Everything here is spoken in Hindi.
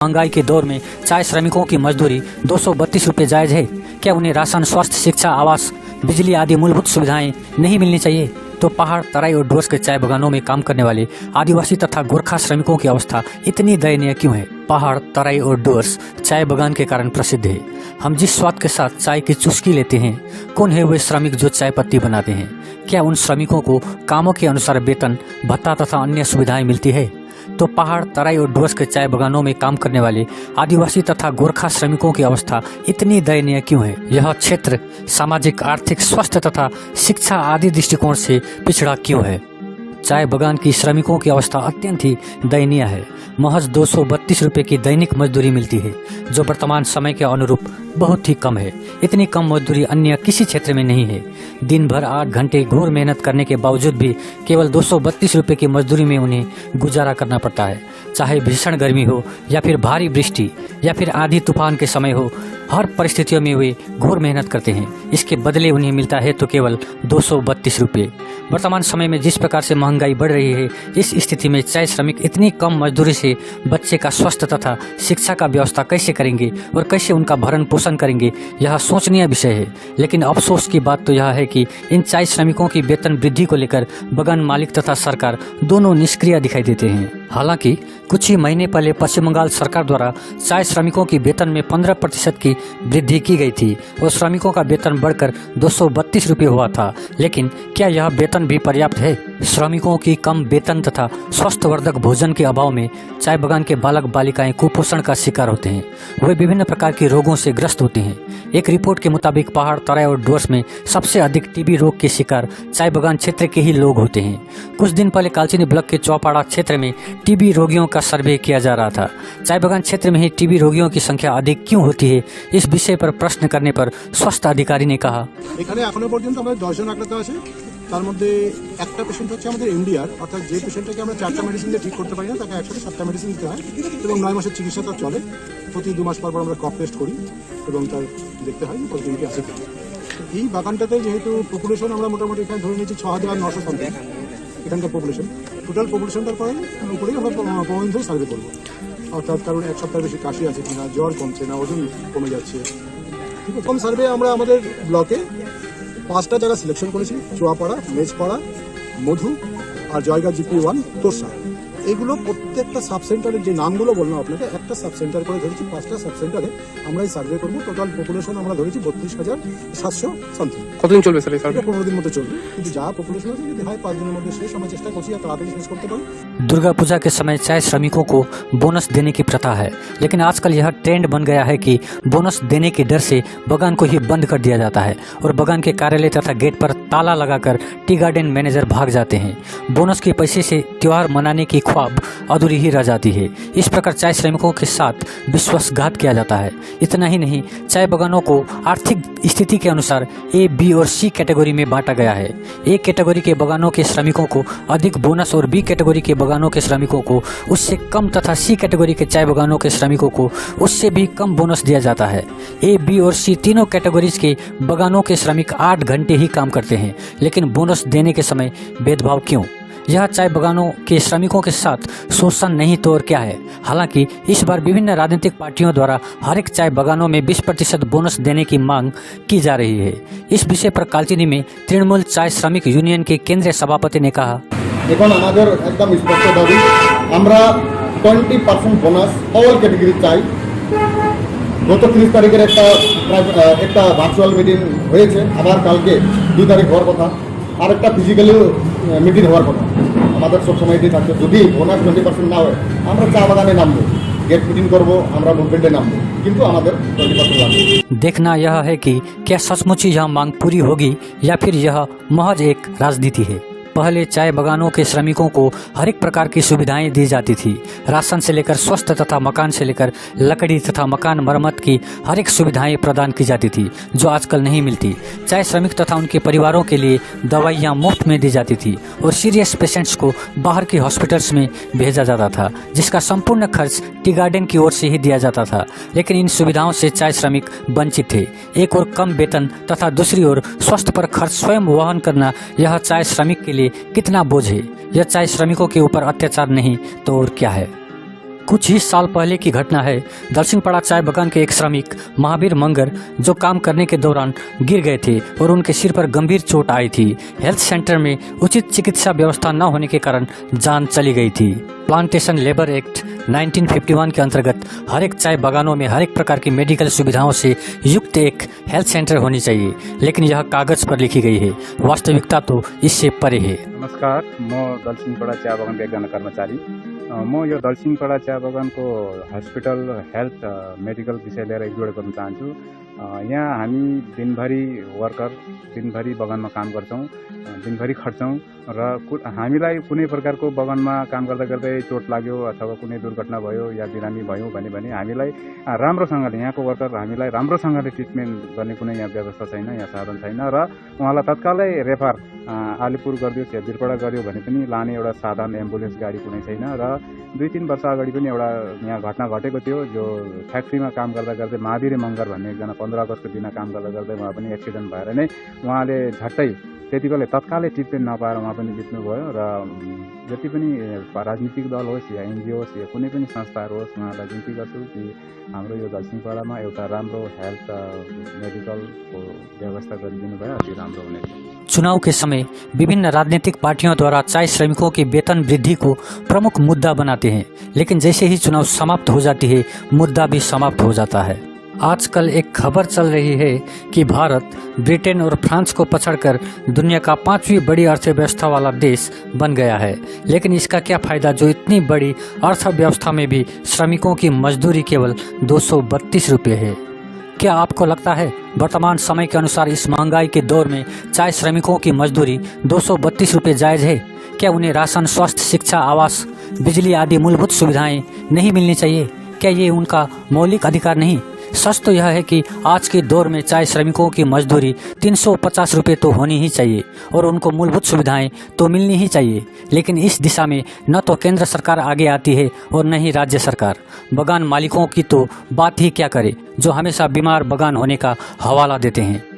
महंगाई के दौर में चाय श्रमिकों की मजदूरी 232 रुपये जायज है? क्या उन्हें राशन, स्वास्थ्य, शिक्षा, आवास, बिजली आदि मूलभूत सुविधाएं नहीं मिलनी चाहिए? तो पहाड़, तराई और डुवर्स के चाय बागानों में काम करने वाले आदिवासी तथा गोरखा श्रमिकों की अवस्था इतनी दयनीय क्यों है? पहाड़, तराई और डुवर्स चाय बागान के कारण प्रसिद्ध है। हम जिस स्वाद के साथ चाय की चुस्की लेते हैं, कौन है वे श्रमिक जो चाय पत्ती बनाते हैं? क्या उन श्रमिकों को कामों के अनुसार वेतन, भत्ता तथा अन्य सुविधाएं मिलती है? तो पहाड़, तराई और डुवर्स के चाय बागानों में काम करने वाले आदिवासी तथा गोरखा श्रमिकों की अवस्था इतनी दयनीय क्यों है? यह क्षेत्र सामाजिक, आर्थिक, स्वास्थ्य तथा शिक्षा आदि दृष्टिकोण से पिछड़ा क्यों है? चाय बागान की श्रमिकों की अवस्था अत्यंत ही दयनीय है। महज 232 रुपये की दैनिक मजदूरी मिलती है, जो वर्तमान समय के अनुरूप बहुत ही कम है। इतनी कम मजदूरी अन्य किसी क्षेत्र में नहीं है। दिन भर 8 घंटे घोर मेहनत करने के बावजूद भी केवल 232 रुपये की मजदूरी में उन्हें गुजारा करना पड़ता है। चाहे भीषण गर्मी हो या फिर भारी वृष्टि या फिर आंधी तूफान के समय हो, हर परिस्थितियों में वे घोर मेहनत करते हैं। इसके बदले उन्हें मिलता है तो केवल 232 रुपये। वर्तमान समय में जिस प्रकार से महंगाई बढ़ रही है, इस स्थिति में चाय श्रमिक इतनी कम मजदूरी से बच्चे का स्वास्थ्य तथा शिक्षा का व्यवस्था कैसे करेंगे और कैसे उनका भरण पोषण करेंगे, यह सोचनीय विषय है। लेकिन अफसोस की बात तो यह है कि इन चाय श्रमिकों की वेतन वृद्धि को लेकर बागान मालिक तथा सरकार दोनों निष्क्रिय दिखाई देते हैं। हालांकि कुछ ही महीने पहले पश्चिम बंगाल सरकार द्वारा चाय श्रमिकों की वेतन में 15% की वृद्धि की गई थी और श्रमिकों का वेतन बढ़कर 232 रुपये हुआ था। लेकिन क्या यह वेतन भी पर्याप्त है? श्रमिकों की कम वेतन तथा स्वास्थ्यवर्धक भोजन के अभाव में चाय बागान के बालक बालिकाएं कुपोषण का शिकार होते हैं। वे विभिन्न प्रकार के रोगों से ग्रस्त होते हैं। एक रिपोर्ट के मुताबिक पहाड़, तराई और डुवर्स में सबसे अधिक टीबी रोग के शिकार चाय बागान क्षेत्र के ही लोग होते हैं। कुछ दिन पहले कालचिनी ब्लॉक के चौपाड़ा क्षेत्र में टीबी रोगियों का सर्वे किया जा रहा था। चाय बागान क्षेत्र में ही टीबी रोगियों की संख्या अधिक क्यों होती है, इस विषय पर प्रश्न करने पर स्वास्थ्य अधिकारी ने कहा, এখানে এখনো পর্যন্ত আমাদের 10 জন আক্রান্ত আছে। তার মধ্যে একটা পেশেন্ট হচ্ছে আমাদের এমডিআর, অর্থাৎ যে পেশেন্টটাকে আমরা 4টা মেডিসিন দিয়ে ঠিক করতে পারি না, তাকে একসাথে 7টা মেডিসিন দিতে হয় এবং 9 মাসের চিকিৎসা তার চলে। প্রতি 2 মাস পর আমরা কফ টেস্ট করি এবং তার দেখতে হয় কতদিন কি আছে। এই বাগানটাতে যেহেতু পপুলেশন আমরা মোটামুটি এখানে ধরে নিয়েছি 6900 সামথিং এখানকার পপুলেশন, টোটাল পপুলেশনটার পরে উপরেই আমরা প্রবলেম ধরে সার্ভে করবো। অর্থাৎ কারণ এক সপ্তাহ বেশি কাশি আছে কিনা, জ্বর কমছে না, ওজন কমে যাচ্ছে। ঠিক আছে, কম সার্ভে আমরা আমাদের ব্লকে 5টা জায়গা সিলেকশন করেছি, চুয়াপাড়া, মেজপাড়া, মধু আর জয়গা GP1 তোরসা। এগুলো প্রত্যেকটা সাব সেন্টারের যে নামগুলো বললাম আপনাকে, একটা সাব সেন্টার করে ধরেছি। 5টা সাব সেন্টারে আমরা এই সার্ভে করবো। টোটাল পপুলেশন আমরা ধরেছি 32,700 সামথিং। কতদিন চলবে স্যার এই সার্ভে? 15 দিন মতো চলবে, কিন্তু যা পপুলেশন আছে যদি হয় 5 দিনের মধ্যে শেষ। আমরা চেষ্টা করছি আর তাড়াতাড়ি শেষ করতে পারি। दुर्गा पूजा के समय चाय श्रमिकों को बोनस देने की प्रथा है, लेकिन आजकल यह ट्रेंड बन गया है कि बोनस देने के डर से बागान को ही बंद कर दिया जाता है और बागान के कार्यालय तथा गेट पर ताला लगाकर टी गार्डन मैनेजर भाग जाते हैं। बोनस के पैसे से त्योहार मनाने की ख्वाब अधूरी ही रह जाती है। इस प्रकार चाय श्रमिकों के साथ विश्वासघात किया जाता है। इतना ही नहीं, चाय बागानों को आर्थिक स्थिति के अनुसार A, B और C कैटेगरी में बांटा गया है। A कैटेगरी के बागानों के श्रमिकों को अधिक बोनस और B कैटेगरी के बागानों के श्रमिकों को उससे कम तथा C कैटेगरी के चाय बागानों के श्रमिकों को उससे भी कम बोनस दिया जाता है। A, B और C तीनों कैटेगरीज के बागानों के श्रमिक 8 घंटे ही काम करते हैं, लेकिन बोनस देने के समय भेदभाव क्यों? यह चाय बागानों के श्रमिकों के साथ शोषण नहीं तो और क्या है? हालांकि इस बार विभिन्न राजनीतिक पार्टियों द्वारा हर एक चाय बागानों में 20% बोनस देने की मांग की जा रही है। इस विषय पर कालचिनी में तृणमूल चाय श्रमिक यूनियन के केंद्रीय सभापति ने कहा, এখন আমাদের একদম স্পষ্ট দাবি, আমরা 20% বোনাস অল ক্যাটাগরি চাই। গত 30 তারিখের একটা ভার্চুয়াল মিটিং হয়েছে, আবার কালকে 2 তারিখ হওয়ার কথা, আর একটা ফিজিক্যালি মিটিং হওয়ার কথা। আমাদের সবসময় এটাই থাকবে, যদি বোনাস 20% না হয় আমরা চা বাগানে নামবো, गेट मीटिंग करबो, আমরা মুভমেন্টে নামবো, কিন্তু আমাদের 20% লাগবে। देखना यह है कि क्या सचमुच यह मांग पूरी होगी या फिर यह महज एक राजनीति है। पहले चाय बागानों के श्रमिकों को हर एक प्रकार की सुविधाएं दी जाती थी। राशन से लेकर स्वास्थ्य तथा मकान से लेकर लकड़ी तथा मकान मरम्मत की हर एक सुविधाएं प्रदान की जाती थी, जो आजकल नहीं मिलती। चाय श्रमिक तथा उनके परिवारों के लिए दवाइयां मुफ्त में दी जाती थी और सीरियस पेशेंट्स को बाहर के हॉस्पिटल्स में भेजा जाता था, जिसका संपूर्ण खर्च टी गार्डन की ओर से ही दिया जाता था। लेकिन इन सुविधाओं से चाय श्रमिक वंचित थे। एक और कम वेतन तथा दूसरी ओर स्वास्थ्य पर खर्च स्वयं वहन करना, यह चाय श्रमिक के लिए कितना बोझ है। यह चाय श्रमिकों के ऊपर अत्याचार नहीं तो और क्या है। कुछ ही साल पहले की घटना है। दलसिंहपाड़ा चाय बागान के एक श्रमिक महावीर मंगर जो काम करने के दौरान गिर गए थे और उनके सिर पर गंभीर चोट आई थी। हेल्थ सेंटर में उचित चिकित्सा व्यवस्था न होने के कारण जान चली गई थी। प्लांटेशन लेबर एक्ट 1951 के अंतर्गत हर एक चाय बागानों में हर एक प्रकार की मेडिकल सुविधाओं से युक्त एक हेल्थ सेंटर होनी चाहिए, लेकिन यह कागज पर लिखी गई है, वास्तविकता तो इससे परे है। नमस्कार, म दलसिंहपाड़ा चिया बगानको एकजना कर्मचारी। म यो दलसिंहपाड़ा चिया बगानको हस्पिटल हेल्थ मेडिकल विषय लिएर एकजोड गर्न चाहन्छु। यहाँ हामी दिनभरि वर्कर दिनभरि बगानमा काम गर्छौँ, दिनभरि खट्छौँ र हामीलाई कुनै प्रकारको बगानमा काम गर्दा गर्दै चोट लाग्यो अथवा कुनै दुर्घटना भयो या बिरामी भयौँ भने हामीलाई राम्रोसँगले यहाँको वर्कर हामीलाई राम्रोसँगले ट्रिटमेन्ट गर्ने कुनै यहाँ व्यवस्था छैन, यहाँ साधन छैन र उहाँलाई तत्कालै रेफर आलिपुर गरिदियोस् या बिरपाडा गरियो भने पनि लाने एउटा साधन एम्बुलेन्स गाडी कुनै छैन र 2-3 वर्ष अगाडि पनि एउटा यहाँ घटना घटेको थियो। जो फ्याक्ट्रीमा काम गर्दा गर्दै महावीर मगर भन्ने एकजना 15 अगस्तको दिन काम गर्दा गर्दै उहाँ पनि एक्सिडेन्ट भएर नै उहाँले झट्टै त्यति बेला तत्कालै ट्रिटमेन्ट नपाएर उहाँ पनि बित्नुभयो र जति पनि राजनीतिक दल होस् या एनजिओ होस् या कुनै पनि संस्थाहरू होस् उहाँलाई विन्ती गर्छु कि हाम्रो यो दलसिंहपाडामा एउटा राम्रो हेल्थ मेडिकलको व्यवस्था गरिदिनु भए अति राम्रो हुनेछ। चुनाव के समय विभिन्न राजनीतिक पार्टियों द्वारा चाय श्रमिकों की वेतन वृद्धि को प्रमुख मुद्दा बनाते हैं, लेकिन जैसे ही चुनाव समाप्त हो जाती है मुद्दा भी समाप्त हो जाता है। आजकल एक खबर चल रही है कि भारत ब्रिटेन और फ्रांस को पछड़कर दुनिया का 5वीं बड़ी अर्थव्यवस्था वाला देश बन गया है, लेकिन इसका क्या फायदा जो इतनी बड़ी अर्थव्यवस्था में भी श्रमिकों की मजदूरी केवल 232 रुपये है। क्या आपको लगता है वर्तमान समय के अनुसार इस महंगाई के दौर में चाय श्रमिकों की मजदूरी 232 रुपये जायज़ है? क्या उन्हें राशन, स्वास्थ्य, शिक्षा, आवास, बिजली आदि मूलभूत सुविधाएं नहीं मिलनी चाहिए? क्या ये उनका मौलिक अधिकार नहीं? सच तो यह है कि आज के दौर में चाय श्रमिकों की मजदूरी 350 रुपये तो होनी ही चाहिए और उनको मूलभूत सुविधाएं तो मिलनी ही चाहिए, लेकिन इस दिशा में न तो केंद्र सरकार आगे आती है और न ही राज्य सरकार। बगान मालिकों की तो बात ही क्या करे, जो हमेशा बीमार बगान होने का हवाला देते हैं।